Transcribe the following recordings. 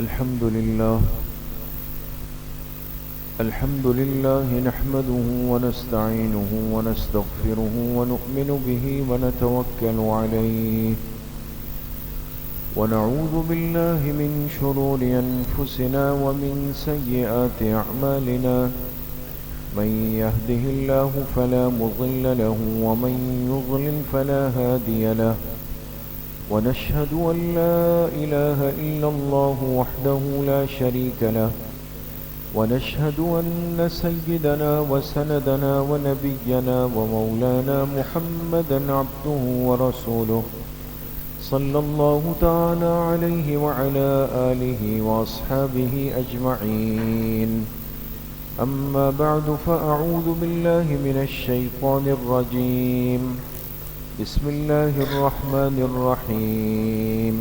الحمد لله نحمده ونستعينه ونستغفره ونؤمن به ونتوكل عليه ونعوذ بالله من شرور أنفسنا ومن سيئات أعمالنا من يهده الله فلا مضل له ومن يضلل فلا هادي له ونشهد أن لا إله إلا الله وحده لا شريك له ونشهد أن سيدنا وسندنا ونبينا ومولانا محمدا عبده ورسوله صلى الله تعالى عليه وعلى آله وأصحابه أجمعين أما بعد فأعوذ بالله من الشيطان الرجيم بسم الله الرحمن الرحيم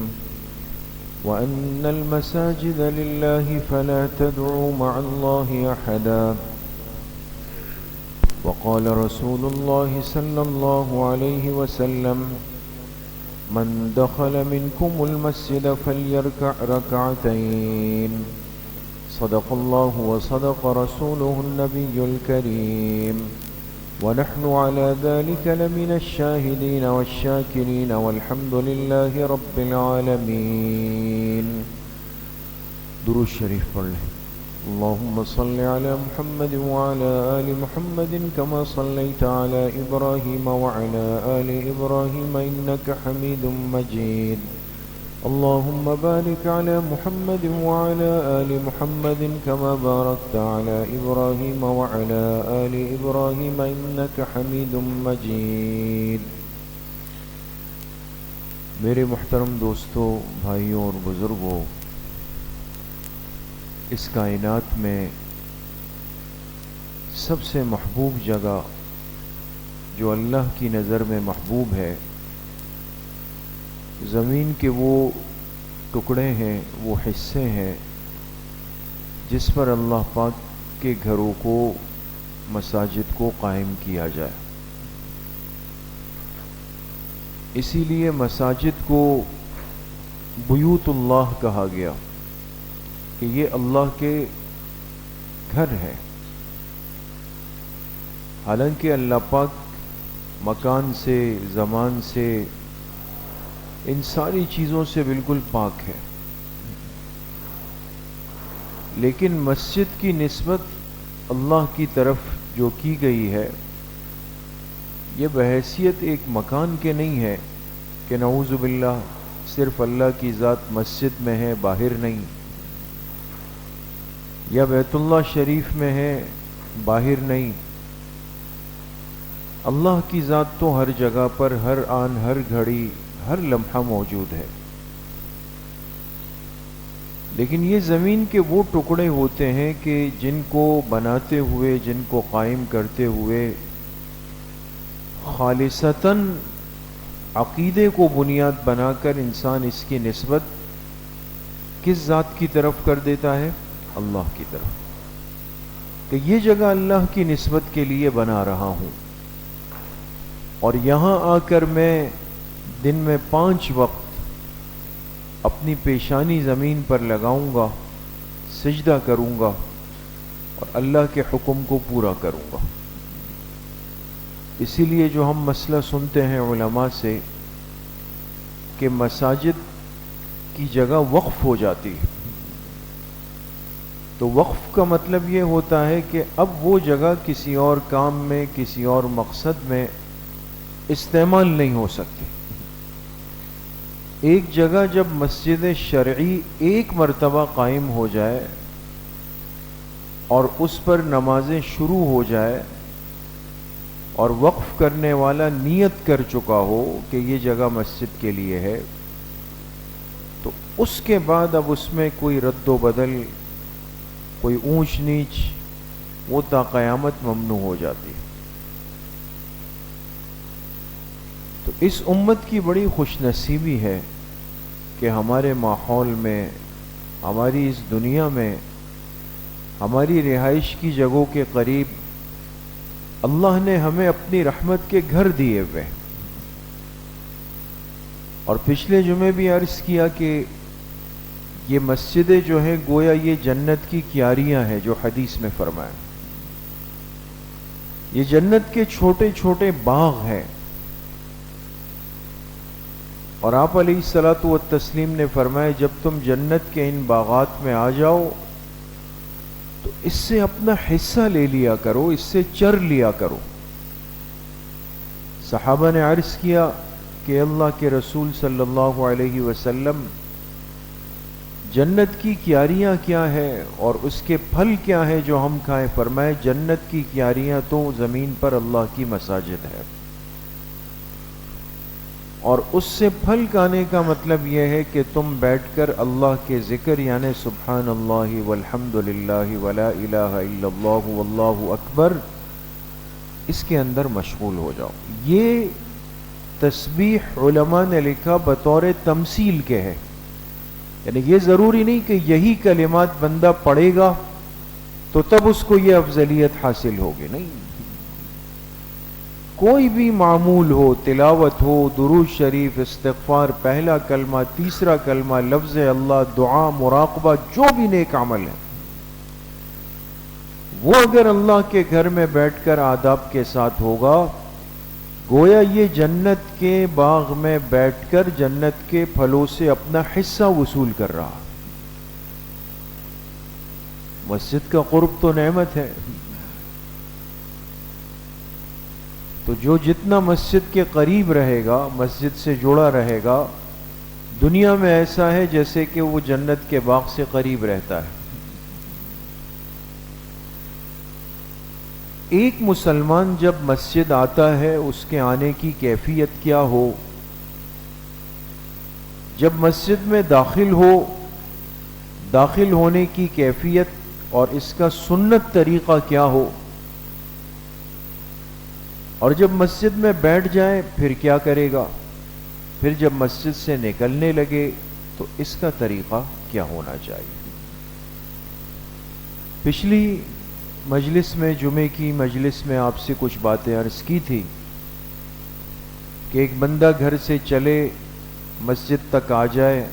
وأن المساجد لله فلا تدعوا مع الله أحدا وقال رسول الله صلى الله عليه وسلم من دخل منكم المسجد فليركع ركعتين صدق الله وصدق رسوله النبي الكريم ونحن على ذلك لمن الشاهدين والشاكرين والحمد لله رب العالمين. درود شریف پڑھ لیں. اللهم صل على محمد وعلى آل محمد كما صليت على إبراهيم وعلى آل إبراهيم إنك حميد مجيد. اللهم بارك على محمد وعلى آل محمد كما باركت على إبراهيم وعلى آل إبراهيم إنك حميد مجيد. میرے محترم دوستو، بھائیوں اور بزرگوں، اس کائنات میں سب سے محبوب جگہ جو اللہ کی نظر میں محبوب ہے، زمین کے وہ ٹکڑے ہیں، وہ حصے ہیں جس پر اللہ پاک کے گھروں کو، مساجد کو قائم کیا جائے. اسی لیے مساجد کو بیوت اللہ کہا گیا کہ یہ اللہ کے گھر ہیں. حالانکہ اللہ پاک مکان سے، زمان سے، ان ساری چیزوں سے بالکل پاک ہے، لیکن مسجد کی نسبت اللہ کی طرف جو کی گئی ہے، یہ بحیثیت ایک مکان کے نہیں ہے کہ نعوذ باللہ صرف اللہ کی ذات مسجد میں ہے، باہر نہیں، یا بیت اللہ شریف میں ہے، باہر نہیں. اللہ کی ذات تو ہر جگہ پر، ہر آن، ہر گھڑی، ہر لمحہ موجود ہے. لیکن یہ زمین کے وہ ٹکڑے ہوتے ہیں کہ جن کو بناتے ہوئے، جن کو قائم کرتے ہوئے خالصتاً عقیدے کو بنیاد بنا کر انسان اس کی نسبت کس ذات کی طرف کر دیتا ہے؟ اللہ کی طرف، کہ یہ جگہ اللہ کی نسبت کے لیے بنا رہا ہوں، اور یہاں آ کر میں دن میں 5 وقت اپنی پیشانی زمین پر لگاؤں گا، سجدہ کروں گا اور اللہ کے حکم کو پورا کروں گا. اسی لیے جو ہم مسئلہ سنتے ہیں علماء سے کہ مساجد کی جگہ وقف ہو جاتی ہے، تو وقف کا مطلب یہ ہوتا ہے کہ اب وہ جگہ کسی اور کام میں، کسی اور مقصد میں استعمال نہیں ہو سکتی. ایک جگہ جب مسجد شرعی ایک مرتبہ قائم ہو جائے اور اس پر نمازیں شروع ہو جائے اور وقف کرنے والا نیت کر چکا ہو کہ یہ جگہ مسجد کے لیے ہے، تو اس کے بعد اب اس میں کوئی رد و بدل، کوئی اونچ نیچ، وہ تا قیامت ممنوع ہو جاتی ہے. تو اس امت کی بڑی خوش نصیبی ہے کہ ہمارے ماحول میں، ہماری اس دنیا میں، ہماری رہائش کی جگہوں کے قریب اللہ نے ہمیں اپنی رحمت کے گھر دیے ہوئے. اور پچھلے جمعے بھی عرض کیا کہ یہ مسجدیں جو ہیں گویا یہ جنت کی کیاریاں ہیں جو حدیث میں فرمایا. یہ جنت کے چھوٹے چھوٹے باغ ہیں. اور آپ علیہ الصلوۃ والتسلیم نے فرمایا جب تم جنت کے ان باغات میں آ جاؤ تو اس سے اپنا حصہ لے لیا کرو، اس سے چر لیا کرو. صحابہ نے عرض کیا کہ اللہ کے رسول صلی اللہ علیہ وسلم جنت کی کیاریاں کیا ہے اور اس کے پھل کیا ہے جو ہم کھائیں؟ فرمائے جنت کی کیاریاں تو زمین پر اللہ کی مساجد ہے، اور اس سے پھل کھانے کا مطلب یہ ہے کہ تم بیٹھ کر اللہ کے ذکر یعنی سبحان اللہ والحمد للہ ولا الہ الا اللہ واللہ اکبر اس کے اندر مشغول ہو جاؤ. یہ تسبیح علماء نے لکھا بطور تمثیل کے ہے، یعنی یہ ضروری نہیں کہ یہی کلمات بندہ پڑھے گا تو تب اس کو یہ افضلیت حاصل ہوگی. نہیں، کوئی بھی معمول ہو، تلاوت ہو، درود شریف، استغفار، پہلا کلمہ، تیسرا کلمہ، لفظ اللہ، دعا، مراقبہ، جو بھی نیک عمل ہے وہ اگر اللہ کے گھر میں بیٹھ کر آداب کے ساتھ ہوگا گویا یہ جنت کے باغ میں بیٹھ کر جنت کے پھلوں سے اپنا حصہ وصول کر رہا. مسجد کا قرب تو نعمت ہے، تو جو جتنا مسجد کے قریب رہے گا، مسجد سے جڑا رہے گا، دنیا میں ایسا ہے جیسے کہ وہ جنت کے باغ سے قریب رہتا ہے. ایک مسلمان جب مسجد آتا ہے اس کے آنے کی کیفیت کیا ہو، جب مسجد میں داخل ہو، داخل ہونے کی کیفیت اور اس کا سنت طریقہ کیا ہو، اور جب مسجد میں بیٹھ جائے پھر کیا کرے گا، پھر جب مسجد سے نکلنے لگے تو اس کا طریقہ کیا ہونا چاہیے. پچھلی مجلس میں، جمعے کی مجلس میں آپ سے کچھ باتیں عرض کی تھی کہ ایک بندہ گھر سے چلے مسجد تک آ جائے،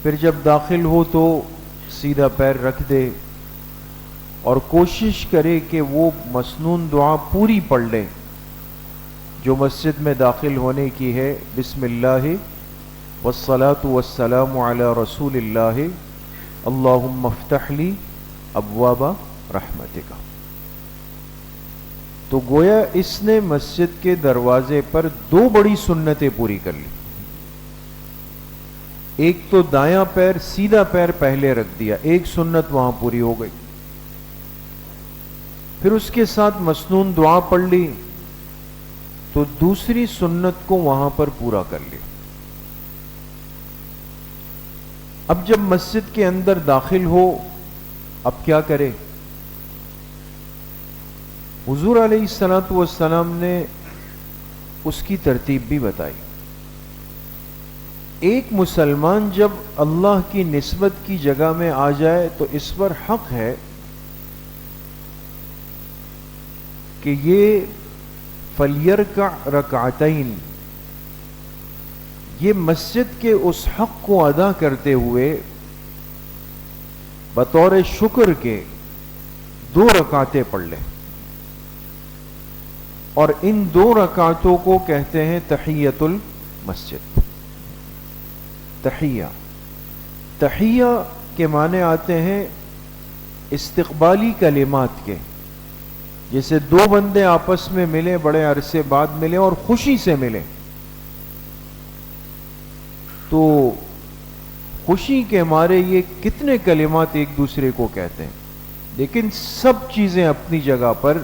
پھر جب داخل ہو تو سیدھا پیر رکھ دے اور کوشش کرے کہ وہ مسنون دعا پوری پڑھ لے جو مسجد میں داخل ہونے کی ہے. بسم اللہ والصلاة والسلام علی رسول اللہ اللہم افتح لی ابواب رحمتک. تو گویا اس نے مسجد کے دروازے پر دو بڑی سنتیں پوری کر لی. ایک تو دایاں پیر، سیدھا پیر پہلے رکھ دیا، ایک سنت وہاں پوری ہو گئی. پھر اس کے ساتھ مسنون دعا پڑھ لی تو دوسری سنت کو وہاں پر پورا کر لی. اب جب مسجد کے اندر داخل ہو اب کیا کرے؟ حضور علیہ الصلوۃ والسلام نے اس کی ترتیب بھی بتائی. ایک مسلمان جب اللہ کی نسبت کی جگہ میں آ جائے تو اس پر حق ہے کہ یہ فلیرکع رکعتین، یہ مسجد کے اس حق کو ادا کرتے ہوئے بطور شکر کے 2 رکعتیں پڑھ لیں، اور ان 2 رکعتوں کو کہتے ہیں تحیۃ المسجد. تحیہ، تحیہ کے معنی آتے ہیں استقبالی کلمات کے. جیسے 2 بندے آپس میں ملے، بڑے عرصے بعد ملے اور خوشی سے ملے، تو خوشی کے مارے یہ کتنے کلمات ایک دوسرے کو کہتے ہیں، لیکن سب چیزیں اپنی جگہ پر.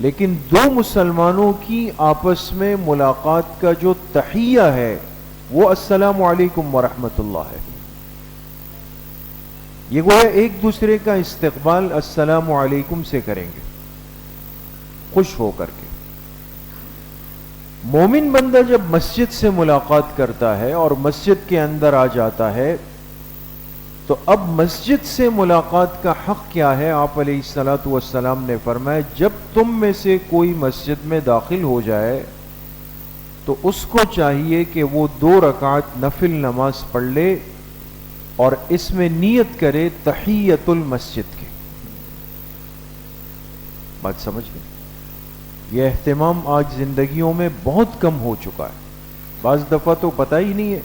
لیکن 2 مسلمانوں کی آپس میں ملاقات کا جو تحیہ ہے وہ السلام علیکم ورحمۃ اللہ ہے. یہ گویا ایک دوسرے کا استقبال السلام علیکم سے کریں گے خوش ہو کر کے. مومن بندہ جب مسجد سے ملاقات کرتا ہے اور مسجد کے اندر آ جاتا ہے تو اب مسجد سے ملاقات کا حق کیا ہے؟ آپ علیہ الصلوۃ والسلام نے فرمایا جب تم میں سے کوئی مسجد میں داخل ہو جائے تو اس کو چاہیے کہ وہ 2 رکعت نفل نماز پڑھ لے اور اس میں نیت کرے تحیت المسجد کی. بات سمجھ گئے؟ یہ اہتمام آج زندگیوں میں بہت کم ہو چکا ہے. بعض دفعہ تو پتہ ہی نہیں ہے،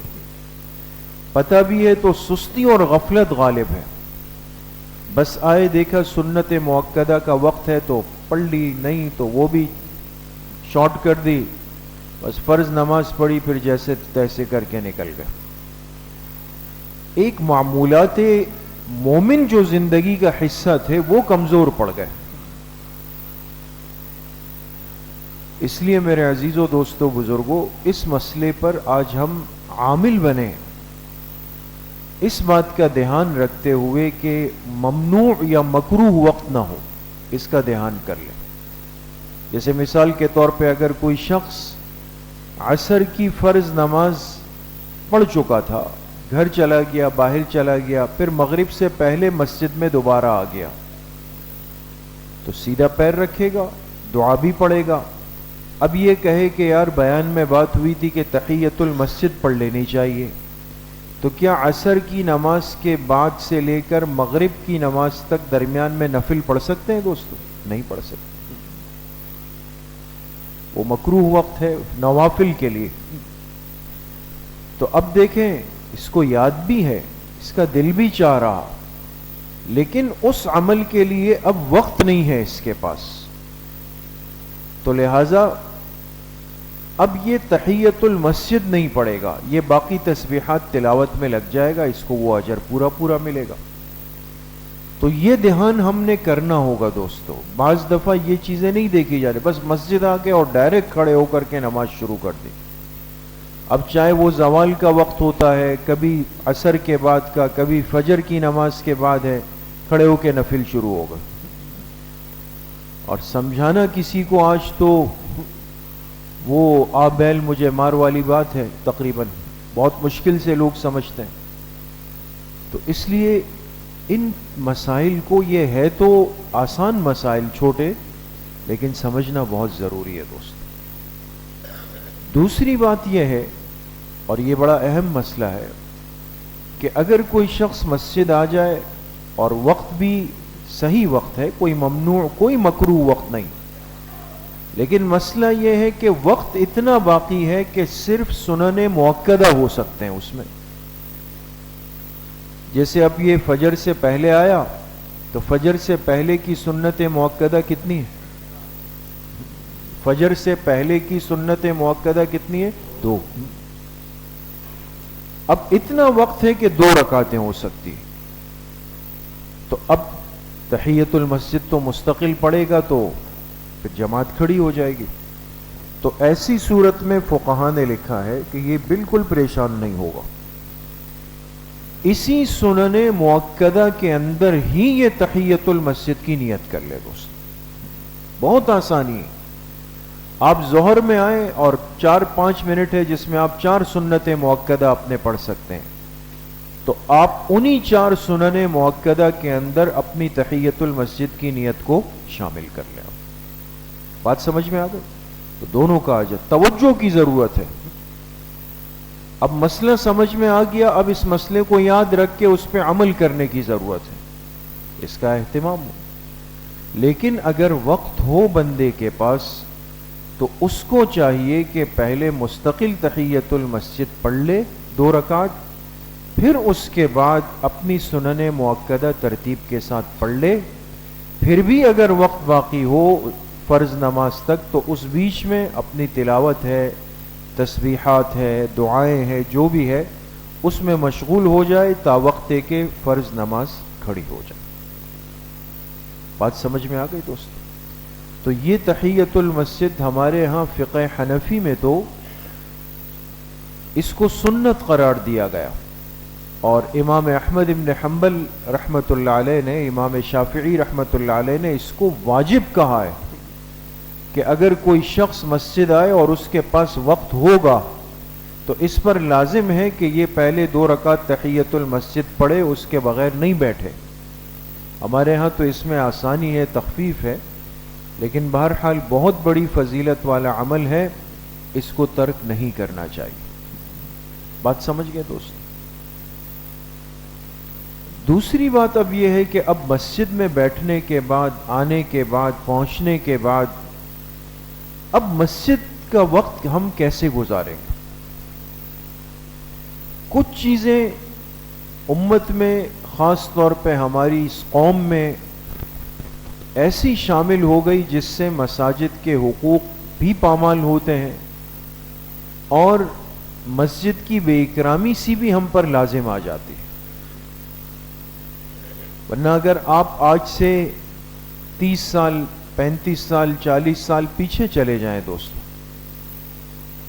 پتہ بھی ہے تو سستی اور غفلت غالب ہے. بس آئے دیکھا سنت مؤکدہ کا وقت ہے تو پڑھ لی، نہیں تو وہ بھی شارٹ کر دی، بس فرض نماز پڑھی، پھر جیسے تیسے کر کے نکل گئے. ایک معمولات مومن جو زندگی کا حصہ تھے وہ کمزور پڑ گئے. اس لیے میرے عزیزو دوستو بزرگوں، اس مسئلے پر آج ہم عامل بنیں، اس بات کا دھیان رکھتے ہوئے کہ ممنوع یا مکروہ وقت نہ ہو، اس کا دھیان کر لیں. جیسے مثال کے طور پہ اگر کوئی شخص عصر کی فرض نماز پڑھ چکا تھا، گھر چلا گیا، باہر چلا گیا، پھر مغرب سے پہلے مسجد میں دوبارہ آ گیا، تو سیدھا پیر رکھے گا، دعا بھی پڑھے گا. اب یہ کہے کہ یار بیان میں بات ہوئی تھی کہ تحیت المسجد پڑھ لینی چاہیے، تو کیا عصر کی نماز کے بعد سے لے کر مغرب کی نماز تک درمیان میں نفل پڑھ سکتے ہیں دوستو؟ نہیں پڑھ سکتے. وہ مکروہ وقت ہے نوافل کے لیے. تو اب دیکھیں، اس کو یاد بھی ہے، اس کا دل بھی چاہ رہا، لیکن اس عمل کے لیے اب وقت نہیں ہے اس کے پاس، تو لہذا اب یہ تحیت المسجد نہیں پڑے گا، یہ باقی تسبیحات تلاوت میں لگ جائے گا، اس کو وہ اجر پورا ملے گا. تو یہ دھیان ہم نے کرنا ہوگا دوستو. بعض دفعہ یہ چیزیں نہیں دیکھی جا رہی، بس مسجد آ کے اور ڈائریکٹ کھڑے ہو کر کے نماز شروع کر دی. اب چاہے وہ زوال کا وقت ہوتا ہے، کبھی عصر کے بعد کا، کبھی فجر کی نماز کے بعد ہے، کھڑے ہو کے نفل شروع ہو گئے. اور سمجھانا کسی کو آج تو وہ آ بیل مجھے مار والی بات ہے، تقریباً بہت مشکل سے لوگ سمجھتے ہیں. تو اس لیے ان مسائل کو، یہ ہے تو آسان مسائل چھوٹے، لیکن سمجھنا بہت ضروری ہے دوست. دوسری بات یہ ہے، اور یہ بڑا اہم مسئلہ ہے، کہ اگر کوئی شخص مسجد آ جائے اور وقت بھی صحیح وقت ہے، کوئی ممنوع کوئی مکروہ وقت نہیں، لیکن مسئلہ یہ ہے کہ وقت اتنا باقی ہے کہ صرف سنن مؤکدہ ہو سکتے ہیں اس میں. جیسے اب یہ فجر سے پہلے آیا تو فجر سے پہلے کی سنت مؤکدہ کتنی ہے؟ فجر سے پہلے کی سنت مؤکدہ کتنی ہے؟ 2. اب اتنا وقت ہے کہ 2 رکعتیں ہو سکتی، تو اب تحیت المسجد تو مستقل پڑے گا تو پھر جماعت کھڑی ہو جائے گی. تو ایسی صورت میں فقہاء نے لکھا ہے کہ یہ بالکل پریشان نہیں ہوگا، اسی سنن مؤکدہ کے اندر ہی یہ تحیت المسجد کی نیت کر لے دوست. بہت آسانی ہے. آپ ظہر میں آئیں اور 4-5 منٹ ہے جس میں آپ 4 سنت مؤکدہ اپنے پڑھ سکتے ہیں، تو آپ انہی 4 سنن مؤکدہ کے اندر اپنی تحیت المسجد کی نیت کو شامل کر لیں. بات سمجھ میں آ گئی؟ تو دونوں کا اجر. توجہ کی ضرورت ہے. اب مسئلہ سمجھ میں آ گیا، اب اس مسئلے کو یاد رکھ کے اس پہ عمل کرنے کی ضرورت ہے، اس کا اہتمام ہو. لیکن اگر وقت ہو بندے کے پاس تو اس کو چاہیے کہ پہلے مستقل تحیت المسجد پڑھ لے 2 رکعت، پھر اس کے بعد اپنی سنن مؤکدہ ترتیب کے ساتھ پڑھ لے. پھر بھی اگر وقت باقی ہو فرض نماز تک تو اس بیچ میں اپنی تلاوت ہے، تسبیحات ہے، دعائیں ہیں، جو بھی ہے اس میں مشغول ہو جائے تا وقت کہ فرض نماز کھڑی ہو جائے. بات سمجھ میں آ گئی دوست؟ تو یہ تحیت المسجد ہمارے ہاں فقہ حنفی میں تو اس کو سنت قرار دیا گیا، اور امام احمد ابن حنبل رحمۃ اللہ علیہ نے، امام شافعی رحمۃ اللہ علیہ نے اس کو واجب کہا ہے کہ اگر کوئی شخص مسجد آئے اور اس کے پاس وقت ہوگا تو اس پر لازم ہے کہ یہ پہلے 2 رکعت تحیت المسجد پڑھے، اس کے بغیر نہیں بیٹھے. ہمارے ہاں تو اس میں آسانی ہے، تخفیف ہے، لیکن بہرحال بہت بڑی فضیلت والا عمل ہے، اس کو ترک نہیں کرنا چاہیے. بات سمجھ گئے دوست؟ دوسری بات اب یہ ہے کہ اب مسجد میں بیٹھنے کے بعد، آنے کے بعد، پہنچنے کے بعد، اب مسجد کا وقت ہم کیسے گزاریں گے؟ کچھ چیزیں امت میں، خاص طور پہ ہماری اس قوم میں ایسی شامل ہو گئی جس سے مساجد کے حقوق بھی پامال ہوتے ہیں اور مسجد کی بے اکرامی سی بھی ہم پر لازم آ جاتی ہے۔ ورنہ اگر آپ آج سے 30 سال، 35 سال، 40 سال پیچھے چلے جائیں دوستو،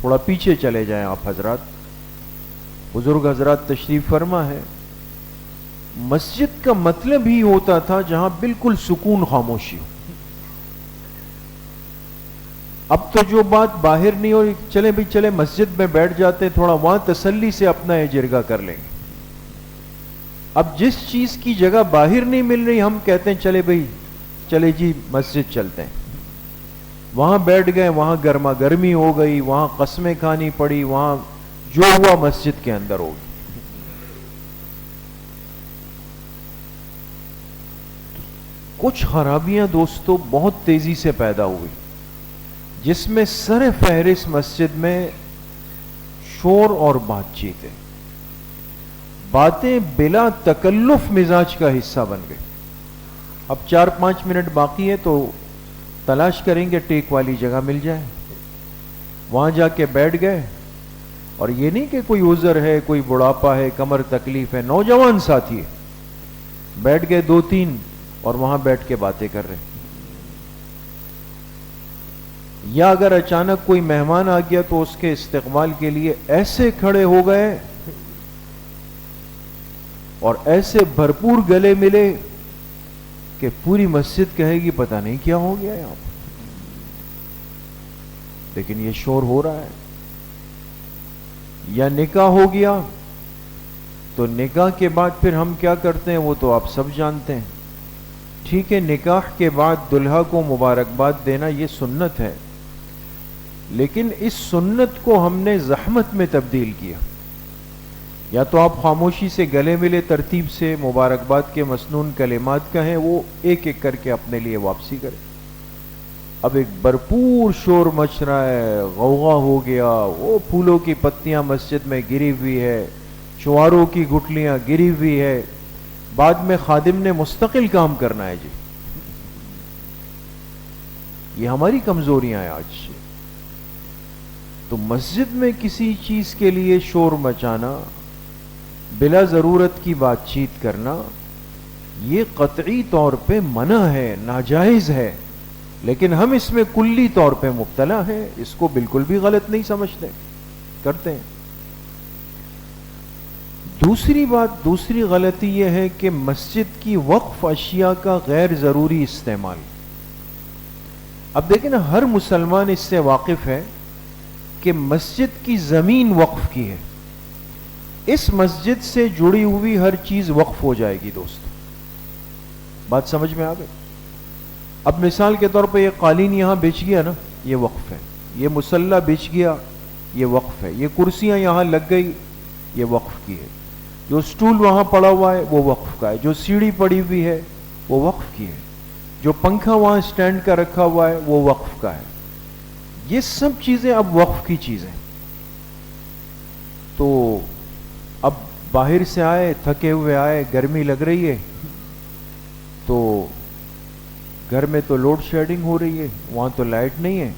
تھوڑا پیچھے چلے جائیں آپ حضرات، بزرگ حضرات تشریف فرما ہے، مسجد کا مطلب ہی ہوتا تھا جہاں بالکل سکون، خاموشی ہو۔ اب تو جو بات باہر نہیں ہو، چلے بھی چلے مسجد میں بیٹھ جاتے، تھوڑا وہاں تسلی سے اپنا یہ جرگہ کر لیں گے۔ اب جس چیز کی جگہ باہر نہیں مل رہی، ہم کہتے ہیں چلے بھائی، چلے جی مسجد چلتے ہیں، وہاں بیٹھ گئے، وہاں گرما گرمی ہو گئی، وہاں قسمیں کھانی پڑی، وہاں جو ہوا مسجد کے اندر ہو گئی۔ کچھ خرابیاں دوستو بہت تیزی سے پیدا ہوئی، جس میں سر فہرست مسجد میں شور اور بات چیت ہے۔ باتیں بلا تکلف مزاج کا حصہ بن گئی۔ اب 4-5 منٹ باقی ہے تو تلاش کریں گے ٹیک والی جگہ مل جائے، وہاں جا کے بیٹھ گئے، اور یہ نہیں کہ کوئی عذر ہے، کوئی بڑھاپا ہے، کمر تکلیف ہے، نوجوان ساتھی ہے، بیٹھ گئے 2-3 اور وہاں بیٹھ کے باتیں کر رہے ہیں۔ یا اگر اچانک کوئی مہمان آ گیا تو اس کے استقبال کے لیے ایسے کھڑے ہو گئے اور ایسے بھرپور گلے ملے کہ پوری مسجد کہے گی پتہ نہیں کیا ہو گیا یہاں پر، لیکن یہ شور ہو رہا ہے۔ یا نکاح ہو گیا تو نکاح کے بعد پھر ہم کیا کرتے ہیں وہ تو آپ سب جانتے ہیں۔ ٹھیک ہے، نکاح کے بعد دلہا کو مبارکباد دینا یہ سنت ہے، لیکن اس سنت کو ہم نے زحمت میں تبدیل کیا۔ یا تو آپ خاموشی سے گلے ملے، ترتیب سے مبارکباد کے مسنون کلمات کہیں، وہ ایک ایک کر کے اپنے لیے واپسی کریں۔ اب ایک بھرپور شور مچ رہا ہے، غوغا ہو گیا، وہ پھولوں کی پتیاں مسجد میں گری ہوئی ہے، چواروں کی گٹلیاں گری ہوئی ہے، بعد میں خادم نے مستقل کام کرنا ہے۔ جی یہ ہماری کمزوریاں ہیں آج سے۔ تو مسجد میں کسی چیز کے لیے شور مچانا، بلا ضرورت کی بات چیت کرنا، یہ قطعی طور پہ منع ہے، ناجائز ہے، لیکن ہم اس میں کلی طور پہ مبتلا ہیں، اس کو بالکل بھی غلط نہیں سمجھتے، کرتے ہیں۔ دوسری بات، دوسری غلطی یہ ہے کہ مسجد کی وقف اشیاء کا غیر ضروری استعمال۔ اب دیکھیں نا، ہر مسلمان اس سے واقف ہے کہ مسجد کی زمین وقف کی ہے، اس مسجد سے جڑی ہوئی ہر چیز وقف ہو جائے گی دوست۔ بات سمجھ میں آ گئی؟ اب مثال کے طور پہ یہ قالین یہاں بچ گیا نا، یہ وقف ہے، یہ مصلی بچ گیا، یہ وقف ہے، یہ کرسیاں یہاں لگ گئی، یہ وقف کی ہے، جو سٹول وہاں پڑا ہوا ہے وہ وقف کا ہے، جو سیڑھی پڑی ہوئی ہے وہ وقف کی ہے، جو پنکھا وہاں سٹینڈ کا رکھا ہوا ہے وہ وقف کا ہے۔ یہ سب چیزیں اب وقف کی چیزیں۔ تو اب باہر سے آئے، تھکے ہوئے آئے، گرمی لگ رہی ہے، تو گھر میں تو لوڈ شیڈنگ ہو رہی ہے، وہاں تو لائٹ نہیں ہے،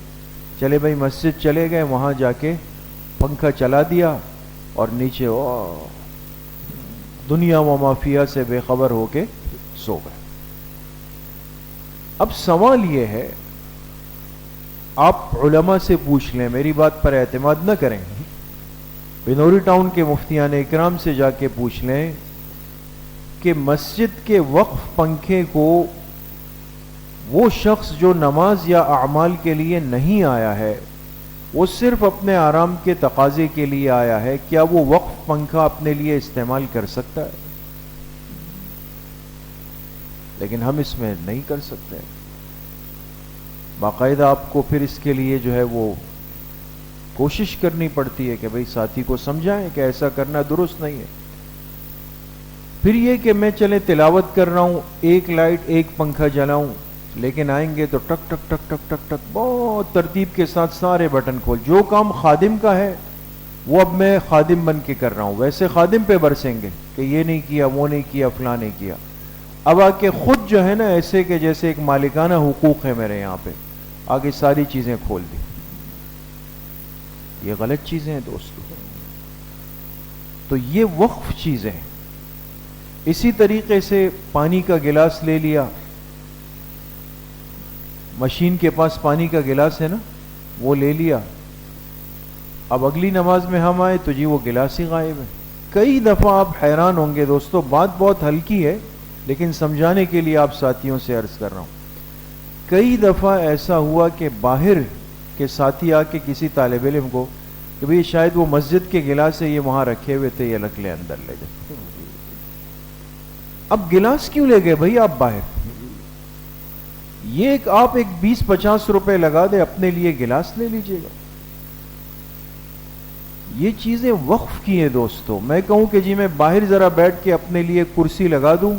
چلے بھائی مسجد چلے گئے، وہاں جا کے پنکھا چلا دیا اور نیچے دنیا و مافیا سے بے خبر ہو کے سو گئے۔ اب سوال یہ ہے، آپ علماء سے پوچھ لیں، میری بات پر اعتماد نہ کریں، بنوری ٹاؤن کے مفتیان اکرام سے جا کے پوچھ لیں کہ مسجد کے وقف پنکھے کو وہ شخص جو نماز یا اعمال کے لیے نہیں آیا ہے، وہ صرف اپنے آرام کے تقاضے کے لیے آیا ہے، کیا وہ وقف پنکھا اپنے لیے استعمال کر سکتا ہے؟ لیکن ہم اس میں نہیں کر سکتے، باقاعدہ آپ کو پھر اس کے لیے جو ہے وہ کوشش کرنی پڑتی ہے کہ بھئی ساتھی کو سمجھائیں کہ ایسا کرنا درست نہیں ہے۔ پھر یہ کہ میں چلے تلاوت کر رہا ہوں، ایک لائٹ ایک پنکھا جلاؤں، لیکن آئیں گے تو ٹک ٹک ٹک ٹک ٹک ٹک بہت ترتیب کے ساتھ سارے بٹن کھول. جو کام خادم کا ہے وہ اب میں خادم بن کے کر رہا ہوں، ویسے خادم پہ برسیں گے کہ یہ نہیں کیا، وہ نہیں کیا، فلاں نہیں کیا. اب آ کے خود جو ہے نا ایسے کہ جیسے ایک مالکانہ حقوق ہے میرے یہاں پہ، آگے ساری چیزیں کھول دی. یہ غلط چیزیں ہیں دوستو. تو یہ وقف چیزیں ہیں. اسی طریقے سے پانی کا گلاس لے لیا، مشین کے پاس پانی کا گلاس ہے نا، وہ لے لیا. اب اگلی نماز میں ہم آئے تو جی وہ گلاس ہی غائب ہے. کئی دفعہ آپ حیران ہوں گے دوستو، بات بہت ہلکی ہے لیکن سمجھانے کے لیے آپ ساتھیوں سے عرض کر رہا ہوں. کئی دفعہ ایسا ہوا کہ باہر کے ساتھی آ کے کسی طالب علم کو کہ بھئی شاید وہ مسجد کے گلاس ہے، یہ وہاں رکھے ہوئے تھے، یہ رکھ لے اندر لے جائے. اب گلاس کیوں لے گئے بھئی آپ باہر؟ یہ آپ ایک 20-50 روپے لگا دے، اپنے لیے گلاس لے لیجئے گا. یہ چیزیں وقف کی ہیں دوستو. میں کہوں کہ جی میں باہر ذرا بیٹھ کے اپنے لیے کرسی لگا دوں،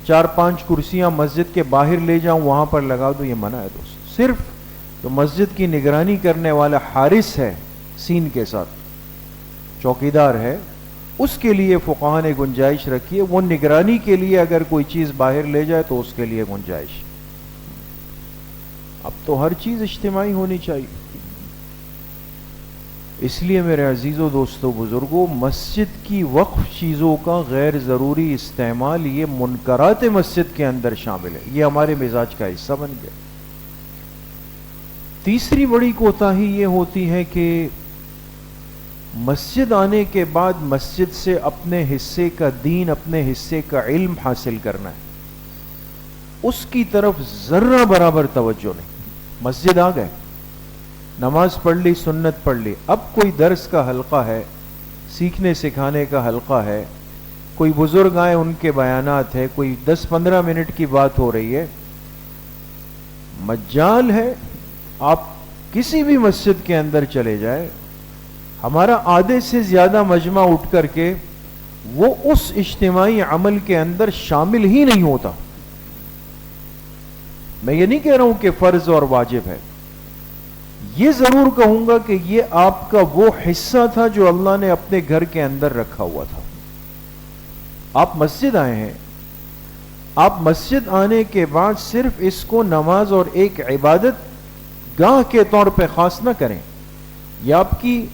4-5 کرسیاں مسجد کے باہر لے جاؤں وہاں پر لگا دوں، یہ منع ہے دوستو. صرف تو مسجد کی نگرانی کرنے والا حارس ہے، سین کے ساتھ چوکیدار ہے، اس کے لیے فقہاء نے گنجائش رکھی ہے. وہ نگرانی کے لیے اگر کوئی چیز باہر لے جائے تو اس کے لیے گنجائش. اب تو ہر چیز اجتماعی ہونی چاہیے. اس لیے میرے عزیزو دوستو بزرگوں، مسجد کی وقف چیزوں کا غیر ضروری استعمال یہ منکرات مسجد کے اندر شامل ہے. یہ ہمارے مزاج کا حصہ بن گیا. تیسری بڑی کوتاہی یہ ہوتی ہے کہ مسجد آنے کے بعد مسجد سے اپنے حصے کا دین، اپنے حصے کا علم حاصل کرنا ہے، اس کی طرف ذرہ برابر توجہ نہیں. مسجد آ گئے، نماز پڑھ لی، سنت پڑھ لی، اب کوئی درس کا حلقہ ہے، سیکھنے سکھانے کا حلقہ ہے، کوئی بزرگ آئے ان کے بیانات ہے، کوئی 10-15 منٹ کی بات ہو رہی ہے، مجال ہے. آپ کسی بھی مسجد کے اندر چلے جائے، ہمارا آدھے سے زیادہ مجمع اٹھ کر کے وہ اس اجتماعی عمل کے اندر شامل ہی نہیں ہوتا. میں یہ نہیں کہہ رہا ہوں کہ فرض اور واجب ہے، یہ ضرور کہوں گا کہ یہ آپ کا وہ حصہ تھا جو اللہ نے اپنے گھر کے اندر رکھا ہوا تھا. آپ مسجد آئے ہیں، آپ مسجد آنے کے بعد صرف اس کو نماز اور ایک عبادت گاہ کے طور پہ خاص نہ کریں، یہ آپ کی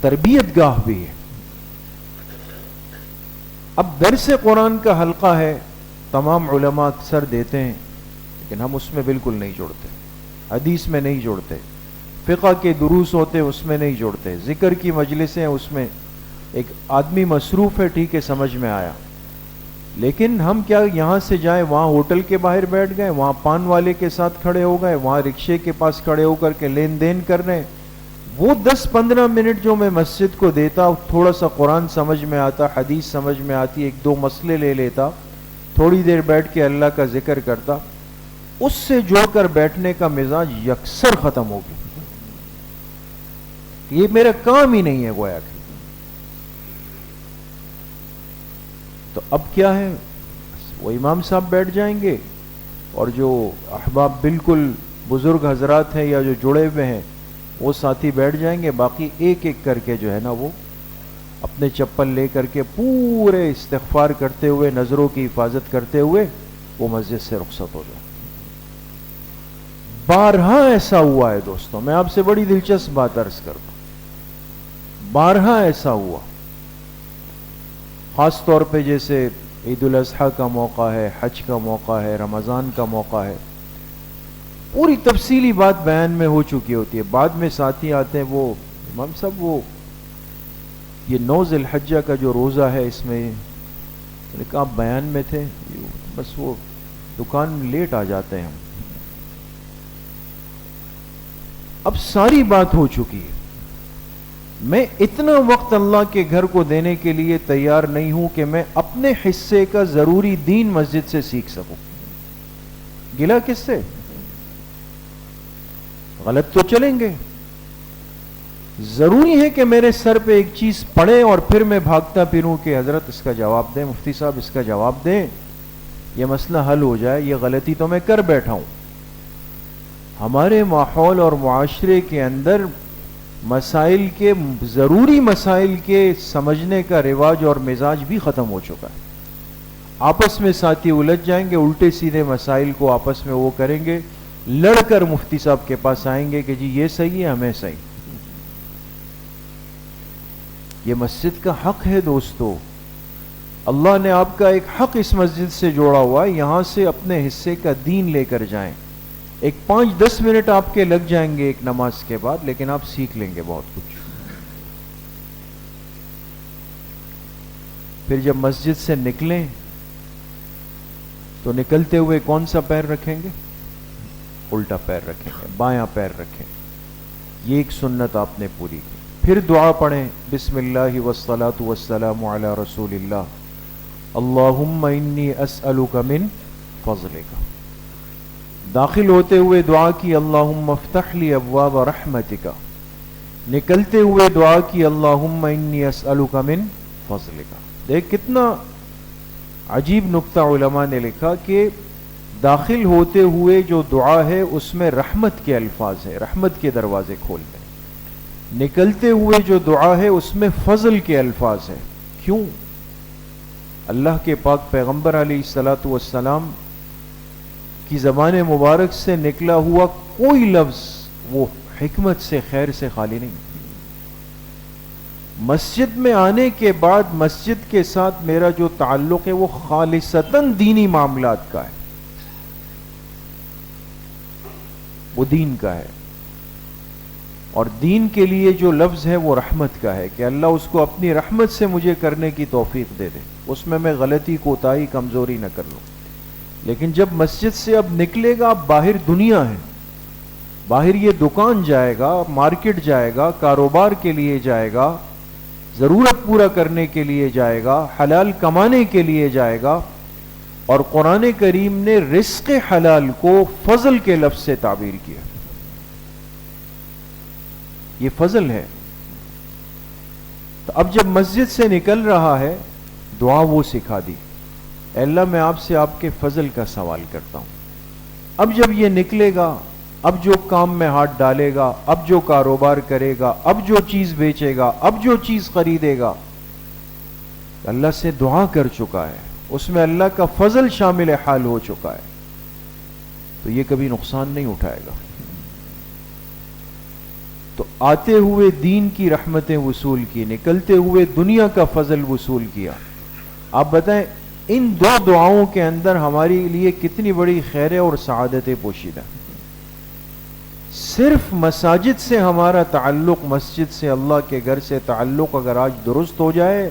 تربیت گاہ بھی ہے. اب درس قرآن کا حلقہ ہے، تمام علماء اکثر دیتے ہیں لیکن ہم اس میں بالکل نہیں جوڑتے، حدیث میں نہیں جوڑتے، فقہ کے دروس ہوتے اس میں نہیں جوڑتے، ذکر کی مجلسیں اس میں. ایک آدمی مصروف ہے، ٹھیک ہے، سمجھ میں آیا، لیکن ہم کیا یہاں سے جائیں وہاں ہوٹل کے باہر بیٹھ گئے، وہاں پان والے کے ساتھ کھڑے ہو گئے، وہاں رکشے کے پاس کھڑے ہو کر کے لین دین کر رہے ہیں. وہ 10-15 منٹ جو میں مسجد کو دیتا، تھوڑا سا قرآن سمجھ میں آتا، حدیث سمجھ میں آتی، 1-2 مسئلے لے لیتا، تھوڑی دیر بیٹھ کے اللہ کا ذکر کرتا، اس سے جڑ کر بیٹھنے کا مزاج یکسر ختم ہو گیا. یہ میرا کام ہی نہیں ہے گویا کہ. تو اب کیا ہے، وہ امام صاحب بیٹھ جائیں گے اور جو احباب بالکل بزرگ حضرات ہیں یا جو جڑے ہوئے ہیں وہ ساتھی بیٹھ جائیں گے، باقی ایک ایک کر کے جو ہے نا وہ اپنے چپل لے کر کے پورے استغفار کرتے ہوئے، نظروں کی حفاظت کرتے ہوئے وہ مسجد سے رخصت ہو جائیں. بارہا ایسا ہوا ہے دوستوں. میں آپ سے بڑی دلچسپ بات عرض کرتا ہوں، بارہا ایسا ہوا. خاص طور پہ جیسے عید الاضحیٰ کا موقع ہے، حج کا موقع ہے، رمضان کا موقع ہے، پوری تفصیلی بات بیان میں ہو چکی ہوتی ہے. بعد میں ساتھی آتے ہیں، وہ امام صاحب وہ یہ 9 ذی الحجہ کا جو روزہ ہے اس میں کہا آپ بیان میں تھے، بس وہ دکان میں لیٹ آ جاتے ہیں. اب ساری بات ہو چکی ہے. میں اتنا وقت اللہ کے گھر کو دینے کے لیے تیار نہیں ہوں کہ میں اپنے حصے کا ضروری دین مسجد سے سیکھ سکوں. گلا کس سے؟ غلط تو چلیں گے. ضروری ہے کہ میرے سر پہ ایک چیز پڑے اور پھر میں بھاگتا پھروں کہ حضرت اس کا جواب دیں، مفتی صاحب اس کا جواب دیں، یہ مسئلہ حل ہو جائے، یہ غلطی تو میں کر بیٹھا ہوں۔ ہمارے ماحول اور معاشرے کے اندر مسائل کے، ضروری مسائل کے سمجھنے کا رواج اور مزاج بھی ختم ہو چکا ہے۔ آپس میں ساتھی الجھ جائیں گے، الٹے سیدھے مسائل کو آپس میں وہ کریں گے، لڑ کر مفتی صاحب کے پاس آئیں گے کہ جی یہ صحیح ہے، ہمیں صحیح۔ یہ مسجد کا حق ہے دوستو، اللہ نے آپ کا ایک حق اس مسجد سے جوڑا ہوا ہے، یہاں سے اپنے حصے کا دین لے کر جائیں۔ ایک 5-10 منٹ آپ کے لگ جائیں گے ایک نماز کے بعد، لیکن آپ سیکھ لیں گے بہت کچھ۔ پھر جب مسجد سے نکلیں تو نکلتے ہوئے کون سا پیر رکھیں گے؟ الٹا پیر رکھیں گے، بایاں پیر رکھیں۔ یہ ایک سنت آپ نے پوری کی۔ پھر دعا پڑھیں، بسم اللہ والصلاة والسلام علی رسول اللہ، اللہم انی اسألک من فضلک۔ داخل ہوتے ہوئے دعا کی اللہم افتح لی ابواب رحمتک، نکلتے ہوئے دعا کی اللہم انی اسألک من فضلک۔ دیکھ کتنا عجیب نکتہ علماء نے لکھا کہ داخل ہوتے ہوئے جو دعا ہے اس میں رحمت کے الفاظ ہیں، رحمت کے دروازے کھولنے، نکلتے ہوئے جو دعا ہے اس میں فضل کے الفاظ ہیں۔ کیوں؟ اللہ کے پاک پیغمبر علیہ الصلاۃ والسلام کی زبان مبارک سے نکلا ہوا کوئی لفظ وہ حکمت سے، خیر سے خالی نہیں۔ مسجد میں آنے کے بعد مسجد کے ساتھ میرا جو تعلق ہے وہ خالصتاً دینی معاملات کا ہے، وہ دین کا ہے، اور دین کے لیے جو لفظ ہے وہ رحمت کا ہے کہ اللہ اس کو اپنی رحمت سے مجھے کرنے کی توفیق دے دے، اس میں غلطی کوتاہی کمزوری نہ کر لوں۔ لیکن جب مسجد سے اب نکلے گا، اب باہر دنیا ہے، باہر یہ دکان جائے گا، مارکیٹ جائے گا، کاروبار کے لیے جائے گا، ضرورت پورا کرنے کے لیے جائے گا، حلال کمانے کے لیے جائے گا، اور قرآن کریم نے رزق حلال کو فضل کے لفظ سے تعبیر کیا۔ یہ فضل ہے۔ تو اب جب مسجد سے نکل رہا ہے، دعا وہ سکھا دی، اے اللہ میں آپ سے آپ کے فضل کا سوال کرتا ہوں۔ اب جب یہ نکلے گا، اب جو کام میں ہاتھ ڈالے گا، اب جو کاروبار کرے گا، اب جو چیز بیچے گا، اب جو چیز خریدے گا، اللہ سے دعا کر چکا ہے، اس میں اللہ کا فضل شامل حال ہو چکا ہے، تو یہ کبھی نقصان نہیں اٹھائے گا۔ تو آتے ہوئے دین کی رحمتیں وصول کی، نکلتے ہوئے دنیا کا فضل وصول کیا۔ آپ بتائیں ان دو دعاؤں کے اندر ہمارے لیے کتنی بڑی خیر اور سعادتیں پوشیدہ۔ صرف مساجد سے ہمارا تعلق، مسجد سے، اللہ کے گھر سے تعلق اگر آج درست ہو جائے،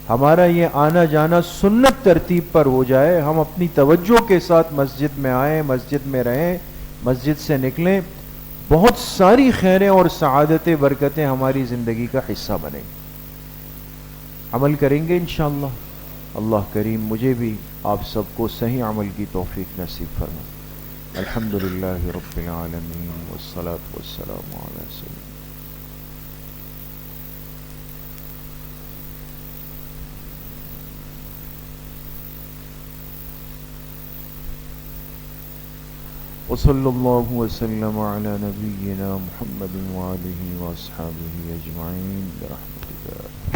ہمارا یہ آنا جانا سنت ترتیب پر ہو جائے، ہم اپنی توجہ کے ساتھ مسجد میں آئیں، مسجد میں رہیں، مسجد سے نکلیں، بہت ساری خیریں اور سعادتیں، برکتیں ہماری زندگی کا حصہ بنیں گی۔ عمل کریں گے انشاءاللہ۔ اللہ کریم مجھے بھی آپ سب کو صحیح عمل کی توفیق نصیب فرمائے۔ الحمدللہ رب العالمین والصلاة والسلام علی سیدنا۔ وصلی اللہ وسلم علی نبینا محمد وآلہ واصحابہ اجمعین برحمتک۔